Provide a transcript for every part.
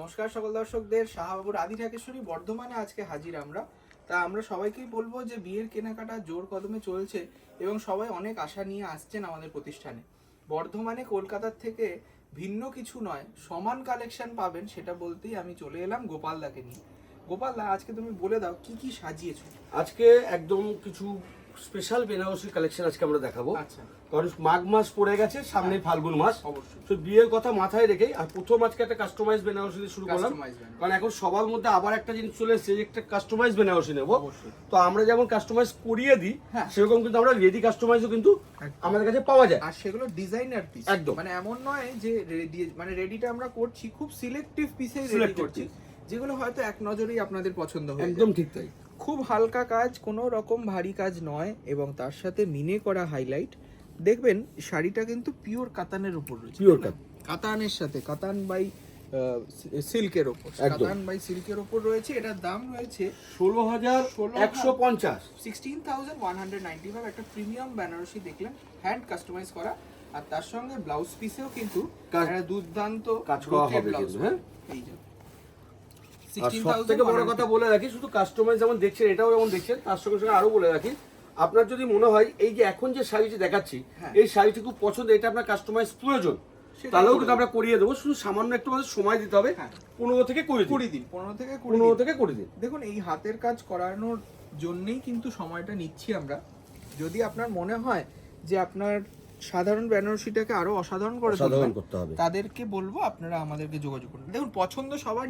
নমস্কার সকল দর্শকদের, শাহবাবুর আদি ঢাকেশ্বরী বর্ধমানে আজকে হাজির আমরা। তা আমরা সবাইকেই বলবো যে বিয়ের কেনাকাটা জোর কদমে চলছে এবং সবাই অনেক আশা নিয়ে আসছেন আমাদের প্রতিষ্ঠানে। বর্ধমানে কলকাতার থেকে ভিন্ন কিছু নয়, সমান কালেকশন পাবেন, সেটা বলতেই আমি চলে এলাম গোপালদাকে নিয়ে। গোপালদা, আজকে তুমি বলে দাও কি কি সাজিয়েছো। আজকে একদম কিছু স্পেশাল বেনারসি কালেকশন আজকে আমরা দেখাবো। আচ্ছা, কারণ মাঘ মাস পড়ে গেছে, সামনে ফাল্গুন মাস, অবশ্যই। তো বিয়ের কথা মাথায় রেখে আর প্রথম আজকে একটা কাস্টমাইজ বেনারসি দিয়ে শুরু করলাম। কারণ এখন সবার মধ্যে আবার একটা জিনিস চলে এসেছে, একটা কাস্টমাইজ বেনারসি নেবো। তো আমরা যেমন কাস্টমাইজ করিয়ে দিই, সেরকম কিন্তু আমরা রেডি কাস্টমাইজও কিন্তু আমাদের কাছে পাওয়া যায়। আর সেগুলো ডিজাইনার পিস, একদম, মানে এমন নয় যে রেডি, মানে রেডিটা আমরা করছি, খুব সিলেক্টিভ পিসেই রেডি করছি, যেগুলো হয়তো এক নজরেই আপনাদের পছন্দ হবে। একদম ঠিক তাই। খুব হালকা কাজ, কোনো রকম ভারী কাজ নয়, এবং তার সাথে মিনে করা হাইলাইট। দেখবেন শাড়িটা কিন্তু পিওর কাতানের উপর রয়েছে, পিওর কাতানের সাথে কাতান বাই সিল্কের উপর, কাতান বাই সিল্কের উপর রয়েছে। এটার দাম রয়েছে 16,150, 16,195। একটা প্রিমিয়াম বেনারসি দেখলেন, হ্যান্ড কাস্টমাইজ করা, আর তার সঙ্গে ব্লাউজ পিসেও কিন্তু একটা দুর্দান্ত কাজ করা হবে কিন্তু। হ্যাঁ, এই যে আর সবথেকে বড় কথা বলে রাখি, শুধু কাস্টমাইজ যেমন দেখছেন, এটাও যেমন দেখছেন, তার সঙ্গে সঙ্গে আরো বলে রাখি, আপনার যদি মনে হয় এই যে এখন যে শাড়িটি দেখাচ্ছি, এই শাড়িটি খুব পছন্দ, এটা আপনার কাস্টমাইজ প্রয়োজন, তাহলেও কিন্তু আমরা করিয়ে দেবো। শুধু সামান্য একটু আমাদের সময় দিতে হবে, 15 থেকে 20 দিন। 15 থেকে 20 দিন। দেখুন, এই হাতের কাজ করানোর জন্যই কিন্তু সময়টা নিচ্ছি আমরা। যদি আপনার মনে হয় যে আপনার সাধারণ বেনারসিটাকে আরো অসাধারণ করে করতে হবে, তাদেরকে বলবো আপনারা আমাদেরকে যোগাযোগ করুন। দেখুন, পছন্দ সবার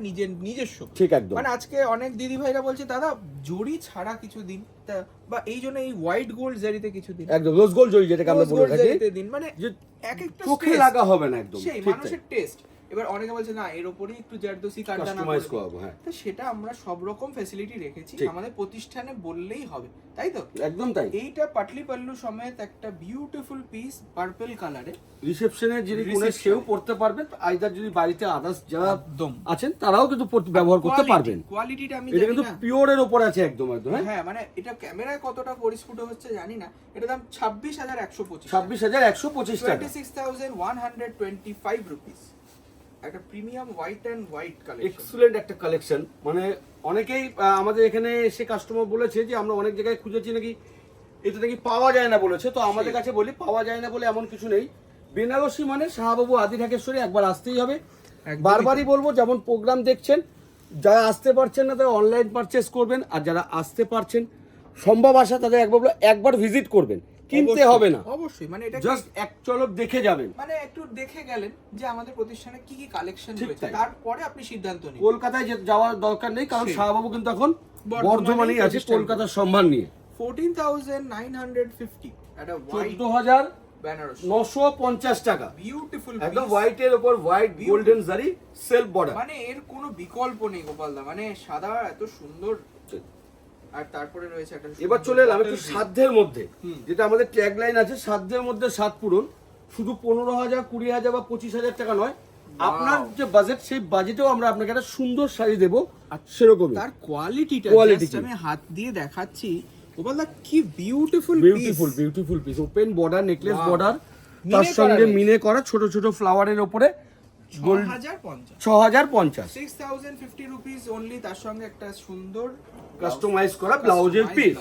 নিজস্ব, ঠিক একদম। মানে আজকে অনেক দিদি ভাইরা বলছে দাদা জড়ি ছাড়া কিছু দিন, বা এই জন্য এই হোয়াইট গোল্ড জারিতে কিছু দিন, একদম রোজ গোল্ড জড়ি যেটাকে আমরা বলে থাকি দিন, মানে এক একটা চোখে লাগা হবে না, একদম সেই মানুষের টেস্ট। এবার অনেকে বলছে না এর উপরেই একটু জারদোসি কাস্টমাইজ করব। হ্যাঁ, তো সেটা আমরা সব রকম ফ্যাসিলিটি রেখেছি, আমাদের প্রতিষ্ঠানে বললেই হবে, তাই তো? একদম তাই। এইটা পাটলি পাল্লু সমেত একটা বিউটিফুল পিস পার্পল কালারে, রিসেপশনে যিনি কোণে সেও পড়তে পারবেন, আইদার যদি বাড়িতে আদার্স যারা একদম আছেন তারাও কিন্তু ব্যবহার করতে পারবেন। কোয়ালিটিটা আমি এটা কিন্তু পিওরের উপর আছে, একদম একদম। হ্যাঁ, মানে এটা ক্যামেরায় কতটা পরিস্ফুট হচ্ছে জানি না। এটা দাম 26,125, 26,125 টাকা, 26,125 রুপিস। একটা premium white and white collection, excellent একটা কালেকশন। মানে অনেকেই আমাদের এখানে এসে কাস্টমার বলেছে যে আমরা অনেক জায়গায় খুঁজেছি, নাকি এটা নাকি পাওয়া যায় না বলেছে। তো আমাদের কাছে বলি, পাওয়া যায় না বলে এমন কিছু নেই। বেনারসি মানে শাহবাবু আদি ঢাকেশ্বরী, একবার আসতেই হবে। বারবারই বলবো, যেমন প্রোগ্রাম দেখছেন, যারা আসতে পারছেন না তারা অনলাইন পারচেস করবেন, আর যারা আসতে পারছেন সম্ভব আসা, তাদের একবার ভিজিট করবেন, কিনতে হবে না অবশ্যই। মানে এটা জাস্ট এক চলক দেখে যাবেন, মানে একটু দেখে গেলেন যে আমাদের প্রতিষ্ঠানে কি কি কালেকশন রয়েছে, তারপরে আপনি সিদ্ধান্ত নিন। কলকাতায় যাওয়ার দরকার নেই, কারণ শাহবাবু কিন্তু এখন বর্ধমানেই আছে কলকাতার সম্মান নিয়ে। 14,950, এটা 14,950 টাকা, বিউটিফুল একদম হোয়াইটের উপর হোয়াইট গোল্ডেন জারি সেলফ বর্ডার। মানে এর কোনো বিকল্প নেই গোপালদা, মানে সাদা এত সুন্দর। আর তারপরে রয়েছে একটা, এবার চলে এলাম একটু সাধ্যের মধ্যে, যেটা আমাদের ট্যাগ লাইন আছে, সাধ্যের মধ্যে সাত পূরণ। শুধু 15,000, 20,000 বা 25,000 টাকা নয়, আপনার যে বাজেট, সেই বাজেটেও আমরা আপনাকে একটা সুন্দর শাড়ি দেবো। সেরকমই তার কোয়ালিটিটা আমি হাত দিয়ে দেখাচ্ছি গোপালদা, কি beautiful beautiful piece. Open border, necklace border, তার সঙ্গে মিনে করা ছোট ছোট ফ্লাওয়ারের উপরে 6,050, 6,050 রুপিস অনলি। তার সঙ্গে একটা সুন্দর কাস্টমাইজ করা ব্লাউজের পিস।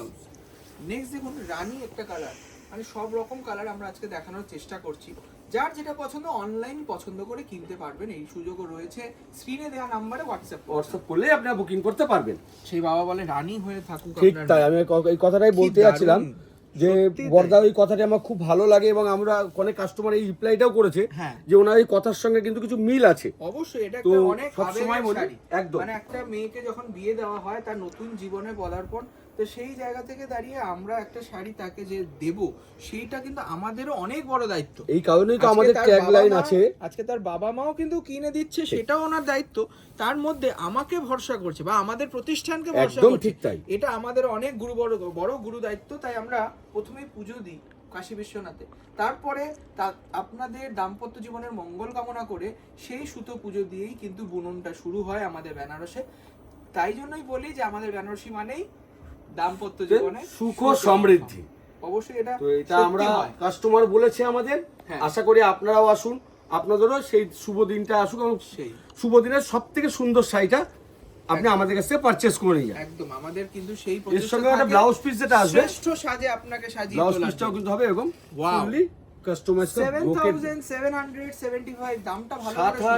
নেক্সট দেখুন, রানী একটা কালার, মানে সব রকম কালার আমরা আজকে দেখানোর চেষ্টা করছি। যার যেটা পছন্দ অনলাইন পছন্দ করে কিনতে পারবেন, এই সুযোগও রয়েছে। স্ক্রিনে দেওয়া নাম্বারে হোয়াটসঅ্যাপ করলে আপনারা বুকিং করতে পারবেন। সেই বাবা বলে রানী হয়ে থাকুক। ঠিক তাই, আমি এই কথাটাই বলতে যাচ্ছিলাম যে বর্দা, ওই কথাটি আমার খুব ভালো লাগে, এবং আমরা অনেক কাস্টমার এই রিপ্লাইটাও করেছে যে ওনার এই কথার সঙ্গে কিন্তু কিছু মিল আছে। অবশ্যই, এটা একটা অনেক সবসময় বলি, একদম মানে একটা মেয়েকে যখন বিয়ে দেওয়া হয়, তার নতুন জীবনে পদার্পণ, তো সেই জায়গা থেকে দাঁড়িয়ে আমরা একটা শাড়ি তাকে যে দেব, সেইটা কিন্তু আমাদেরও অনেক বড় দায়িত্ব। এই কারণেই তো আমাদের ট্যাগ লাইন আছে, আজকে তার বাবা মাও কিন্তু কিনে দিচ্ছে, সেটাও ওনার দায়িত্ব। তার মধ্যে আমাকে ভরসা করছে বা আমাদের প্রতিষ্ঠানকে ভরসা করছে, ঠিক তাই। এটা আমাদের অনেক বড় গুরু দায়িত্ব। তাই আমরা প্রথমেই পুজো দিই কাশী বিশ্বনাথে, তারপরে আপনাদের দাম্পত্য জীবনের মঙ্গল কামনা করে সেই সুতো পুজো দিয়েই কিন্তু বুননটা শুরু হয় আমাদের বেনারসে। তাই জন্যই বলি যে আমাদের বেনারসি মানেই দাম্পত্য জীবনে সুখ ও সমৃদ্ধি। অবশ্যই এটা আমরা কাস্টমার বলেছে আমাদের, আশা করি আপনারাও আসুন, আপনাদেরও সেই শুভ দিনটা আসুক এবং সেই শুভ দিনের সব থেকে সুন্দর শাড়িটা আপনি আমাদের কাছ থেকে পারচেস করে নিয়ে যান। একদম আমাদের কিন্তু সেই এর সঙ্গে একটা ব্লাউজ পিস যেটা আসবে, শ্রেষ্ঠ সাজে আপনাকে সাজিয়ে ব্লাউজ তোলা পিসটাও কিন্তু হবে এরকম Wow. ফুললি কাস্টমাইজ 7775 দামটা ভালো করে শুনুন।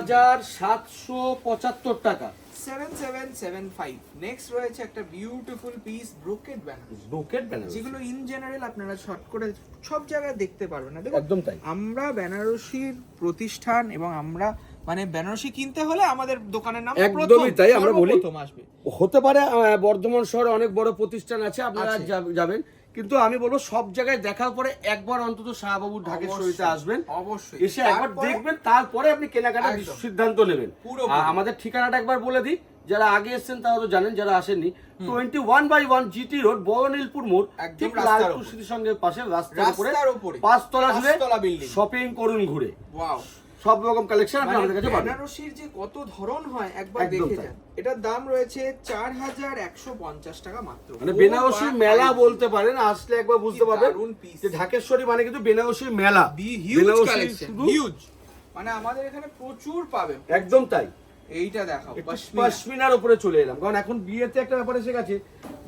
7775 টাকা 7775 নেক্সট রয়েছে একটা beautiful piece brocade banner, brocade banner, যেগুলো ইন জেনারেল আপনারা শর্ট করে সব জায়গায় দেখতে পারবেন না। দেখুন একদম তাই। আমরা বেনারসির প্রতিষ্ঠান এবং আমরা মানে বেনারসি কিনতে হলে আমাদের দোকানের নাম একদমই তাই, আমরা বলি। সর্বপ্রথম আসবে। হতে পারে বর্ধমান শহরে অনেক বড় প্রতিষ্ঠান আছে, আপনারা আছে। যাবেন, কিন্তু আমি বলবো সব জায়গায় দেখার পরে একবার অন্তত শাহবাবুর ঢাকেশ্বরীতে আসবেন, অবশ্যই এসে একবার দেখবেন, তারপরে আপনি কেনাকাটার একদম। সিদ্ধান্ত নেবেন। পুরোপুরি। আর আমাদের ঠিকানাটা একবার বলে দিই, যারা আগে এসেছেন তারা তো জানেন, যারা আসেননি 21/1 জিটি রোড বড়নীলপুর মোড়, একদম ঠিক রাস্তার লালটু উপরে। স্মৃতি সঙ্গের পাশে রাস্তার উপরে রাস্তার উপরে 5 তলা জুড়ে পাঁচতলা building। শপিং করুন ঘুরে, ওয়াও, সব রকম কালেকশন আপনি আমাদের কাছে পাবেন। বেনারসির যে কত ধরন হয় একবার একদম দেখে তাই। যান। এটার দাম রয়েছে 4150 টাকা মাত্র। মানে ও বেনারসি বাবা, মেলা বলতে পারেন, আসলে একবার বুঝতে কি পারবেন দারুণ piece। যে ঢাকেশ্বরী মানে কিন্তু বেনারসি মেলা, হিউজ বেনারসি কালেকশন, শুধু হিউজ। মানে আমাদের এখানে প্রচুর পাবেন। একদম তাই। এইটা দেখাও একটু পশমিনা। পশমিনার উপরে চলে এলাম, কারণ এখন বিয়েতে একটা ব্যাপার এসে গেছে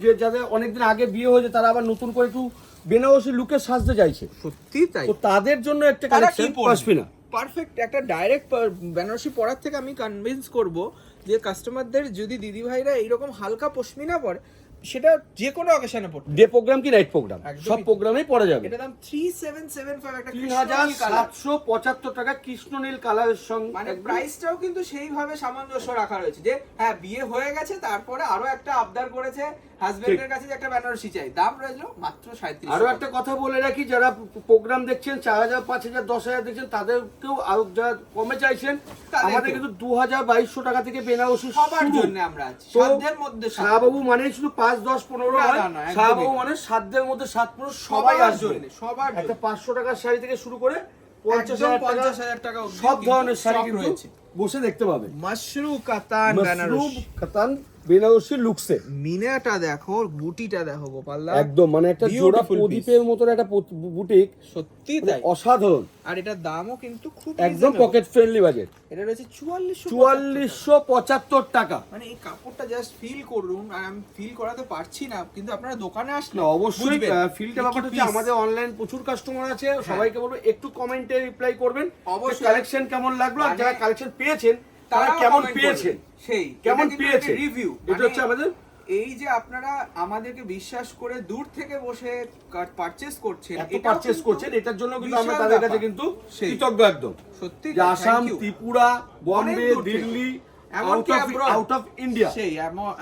যে যাদের অনেকদিন আগে বিয়ে হয়েছে তারা আবার নতুন করে একটু বেনারসি লুকে সাজতে চাইছে, সত্যি তাই। তো তাদের জন্য একটা তারা কি কালেকশন পরবে? পশমিনা। পারফেক্ট একটা ডাইরেক্ট বেনারসি পরার থেকে আমি কনভিন্স করব যে কাস্টমারদের যদি দিদি ভাইরা এইরকম হালকা পশমিনা পরে, সেটা যে কোনো অকেশনে পড়তে। ডে প্রোগ্রাম কি নাইট প্রোগ্রাম, একদমই সব তাই। প্রোগ্রামেই পড়া যাবে। এটা দাম 3775 একটা কৃষ্ণনীল কালার। 3775 টাকা কৃষ্ণনীল কালারের সঙ্গে, মানে একদম। প্রাইসটাও কিন্তু সেইভাবে সামঞ্জস্য রাখা রয়েছে যে হ্যাঁ বিয়ে হয়ে গেছে, তারপরে আরো একটা আবদার করেছে হাজবেন্ডের কাছে যে একটা বেনারসি চাই, দাম রয়েছে মাত্র 3700। আরো একটা কথা বলে রাখি, যারা প্রোগ্রাম দেখছেন 4000, 5000, 10000 দেখছেন, তাদেরকেও আরো যারা কমে চাইছেন, তাদেরকেও। আমাদের কিন্তু 2200 টাকা থেকে বেনারসি সবার শুরু। জন্য আমরা আছি তো সাধ্যের মধ্যে সাধ্য। শাহবাবু মানে শুধু 5, 10, 15 না, নয়, না, না, একদমই শাহবাবু না। মানে সাধ্যের মধ্যে 7 সবাই সবার আসবে। জন্য, সবার জন্য। একটা 500 টাকার শাড়ি থেকে শুরু করে একদম 50,000 টাকা অবধি সব কিন্তু ধরনের শাড়ি stock কিন্তু রয়েছে। বসে দেখতে পাবেন। মাশরু কাতান মাশরুম বেনারসি। কাতান বেনারসি লুকসে মিনাটা দেখো, বুটিটা দেখো গোপালদা, একদম মানে একটা জোড়া Beautiful প্রদীপের মতন একটা বুটিক, সত্যি মানে তাই। অসাধারণ, আর এটার দামও কিন্তু খুব একদম reasonable। Pocket friendly budget. এটা রয়েছে 4475 4475 টাকা। মানে এই কাপড়টা জাস্ট ফিল করুন, আর আমি ফিল করাতে পারছি না, কিন্তু আপনারা দোকানে আসলে না, অবশ্যই বুঝবেন ফিল্ডটা কি ব্যাপারটা হচ্ছে, piece। আমাদের অনলাইন প্রচুর কাস্টমার আছে, সবাইকে বলবো একটু কমেন্টে রিপ্লাই করবেন, অবশ্যই। কালেকশন কেমন লাগলো, আর মানে যারা কালেকশন পেয়েছেন তারা তারাও কেমন comment পেয়েছেন, করবেন। সেই কেমন পেয়েছেন, রিভিউ এটা হচ্ছে আমাদের। এই যে আপনারা আমাদেরকে বিশ্বাস করে দূর থেকে বসে পারচেজ করছেন, এত পারচেজ করছেন, এটার জন্য কিন্তু আমরা বিশাল তাদের কাছে ব্যাপার। কিন্তু সেই। কৃতজ্ঞ একদম। সত্যি যে আসাম, thank you। ত্রিপুরা, বম্বে, অনেক দূর থেকে। দিল্লি, এমনকি abroad। আউট অফ ইন্ডিয়া, সেই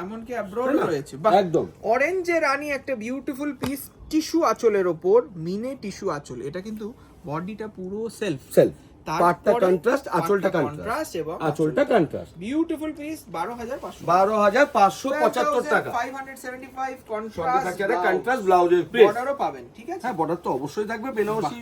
এমনকি অ্যাব্রোড তাই না? রয়েছে। একদম। অরেঞ্জে রানী একটা বিউটিফুল পিস টিস্যু আঁচলের ওপর, মিনে টিস্যু আঁচল। এটা কিন্তু বডিটা পুরো সেলফ, সেলফ, তারপরে পাটটা কন্ট্রাস্ট, আঁচলটা পাটটা কন্ট্রাস্ট, contrast এবং আঁচলটা কন্ট্রাস্ট। বিউটিফুল পিস 12500 12575 টাকা। 575 সঙ্গে থাকছে একটা কন্ট্রাস্ট কন্ট্রাস্ট ব্লাউজের পিস। বর্ডারও পাবেন, ঠিক আছে? হ্যাঁ, বর্ডার তো অবশ্যই থাকবে, বেনারসি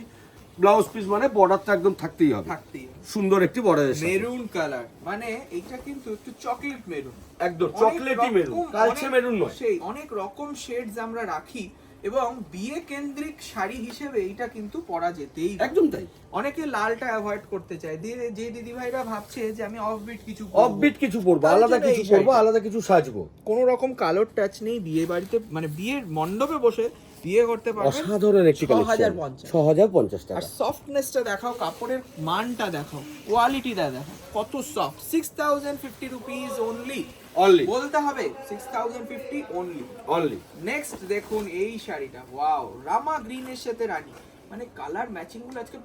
ব্লাউজ পিস মানে বর্ডারটা একদম থাকতেই হবে, থাকতেই সুন্দর একটি বর্ডারের সাথে। মেরুন কালার, মানে এটা কিন্তু একটু চকলেট মেরুন, একদম চকলেটি মেরুন, কালচে মেরুন নয়। সেই অনেক রকম শেডস আমরা রাখি, এবং বিয়ে কেন্দ্রিক শাড়ি হিসেবে এটা কিন্তু পরা যেতেই পারে। একদম তাই। অনেকে লালটা অ্যাভয়েড করতে চায়, যে দিদি ভাইরা ভাবছে যে আমি অফবিট কিছু অফবিট কিছু পরবো, তার আলাদা জন্য কিছু এই পরবো, শাড়িটা। আলাদা কিছু সাজবো, কোনো রকম কালোর টাচ নেই, বিয়ে বাড়িতে মানে বিয়ের মণ্ডপে বসে বিয়ে করতে পারবেন। অসাধারণ একটি কালেকশন। 6050 6050 আর টাকা। সফটনেসটা দেখাও, কাপড়ের মানটা দেখাও, কোয়ালিটিটা দেখাও কত সফট। 6050 রুপিস অনলি, অনলি, বলতে হবে 6050 অনলি। অনলি। নেক্সট দেখুন এই শাড়িটা, ওয়াও, রামা গ্রিনের সাথে রানী, মানে কালার ম্যাচিং গুলো আজকে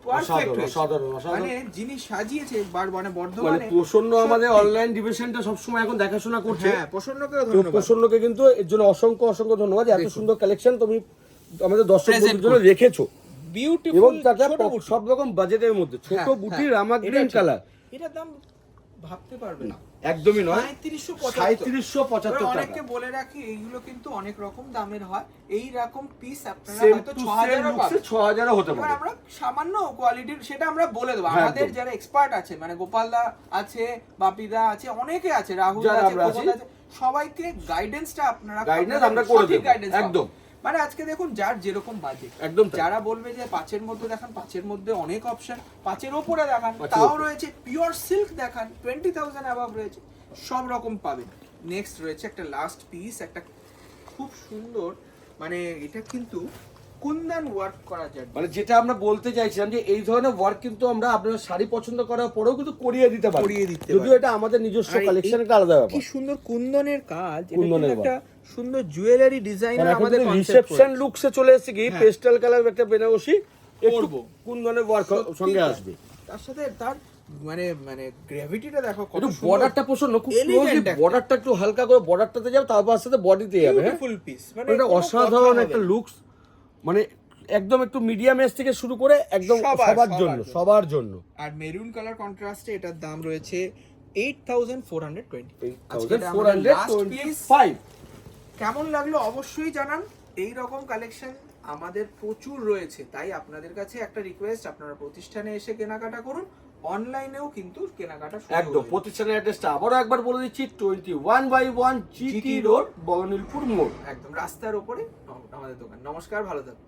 পারফেক্ট অসাধারণ, হয়েছে। অসাধারণ, অসাধারণ। মানে যিনি সাজিয়েছে মানে মানে বর্ধমানে প্রসন্ন আমাদের সত্যি। অনলাইন ডিভিশনটা সবসময় এখন দেখাশোনা করছে। হ্যাঁ, প্রসন্নকেও তো ধন্যবাদ। প্রসন্নকে কিন্তু এর জন্য অসংখ্য অসংখ্য ধন্যবাদ, এত দেখুন। সুন্দর কালেকশন তুমি আমাদের দর্শক Present বন্ধুদের জন্য করছো। রেখেছো, বিউটিফুল এবং তাতে ছোট বুটি। সব রকম বাজেটের মধ্যে ছোট হ্যাঁ, বুটি, হ্যাঁ, রামা এটা গ্রিন ঠিক। কালার। এটার দাম ভাবতে পারবে না, একদমই নয়, 3775 3775 টাকা। অনেককে বলে রাখি এইগুলো কিন্তু অনেক রকম দামের হয়, এই রকম পিস আপনারা সেম হয়তো টু 6000 সেম ও লুকসে পাবেন। 6000 হতে এবার পারে। আমরা সামান্য কোয়ালিটির সেটা আমরা বলে দেবো, হ্যাঁ, আমাদের একদম। যারা এক্সপার্ট আছে, মানে গোপালদা আছে, বাপিদা আছে, অনেকে আছে, রাহুল যারা আছে, আমরা আছি, প্রমোদ আছে, সবাইকে গাইডেন্সটা আপনারা গাইডেন্স আমরা করে দেব, গাইডেন্স একদম। মানে আজকে দেখুন যার যেরকম বাজেট, একদম তাই। যারা বলবে যে 5-এর মধ্যে দেখান, 5-এর মধ্যে অনেক অপশন, 5-এর ওপরে দেখান 5-এর তাও ওপরে। রয়েছে, পিওর সিল্ক দেখান 20,000 অ্যাবাভ রয়েছে, সব রকম পাবেন। নেক্সট রয়েছে একটা লাস্ট পিস, একটা খুব সুন্দর, মানে এটা কিন্তু কুন্দন ওয়ার্ক করা যায়, মানে যেটা আমরা বলতে চাইছিলাম যে এই ধরনের ওয়ার্ক কিন্তু আমরা আপনার শাড়ি পছন্দ করার পরেও কিন্তু করিয়ে দিতে পারি, করিয়ে দিতে যদিও পারি। এটা আমাদের নিজস্ব আর এই- কালেকশন, একটা আলাদা কি ব্যাপার। সুন্দর কুন্দনের কাজ, এটা কুন্দনের কিন্তু একটা সুন্দর জুয়েলারি ডিজাইনার আমাদের রিসেপশন লুকসে চলে এসেছে কি, হ্যাঁ। পেস্টাল কালার একটা বেনারসি একটু করবো। কুন্দনের ওয়ার্ক সঙ্গে আসবে। তার সাথে তার মানে মানে গ্র্যাভিটিটা দেখো কত একটু সুন্দর। বর্ডারটা পছন্দ, খুব Elegant ক্লোজলি একটা। বর্ডারটা একটু হালকা করে বর্ডারটাতে যাবে, তারপর সাথে বডিতে যাবে। হ্যাঁ, বিউটিফুল পিস, মানে এটা কোনো অসাধারণ কথা একটা হবে না। লুকস, মানে একদম একটু মিডিয়াম এজ থেকে শুরু করে একদম সবার জন্য, সবার জন্য। আর মেরুন কালার কন্ট্রাস্টে এটার দাম রয়েছে 8,420। 8,425। কেমন লাগলো অবশ্যই জানান। এই রকম কালেকশন আমাদের প্রচুর রয়েছে, তাই আপনাদের কাছে একটা রিকোয়েস্ট, আপনারা প্রতিষ্ঠানে এসে কেনাকাটা করুন, অনলাইনেও কিন্তু কেনাকাটা শুরু একদম। হয়ে প্রতিষ্ঠানের অ্যাড্রেসটা আবারও একবার বলে দিচ্ছি, 21/1 GT রোড, বগনিলপুর মোড়। একদম রাস্তার ওপরে আমাদের দোকান। নমস্কার, ভালো থাকুন।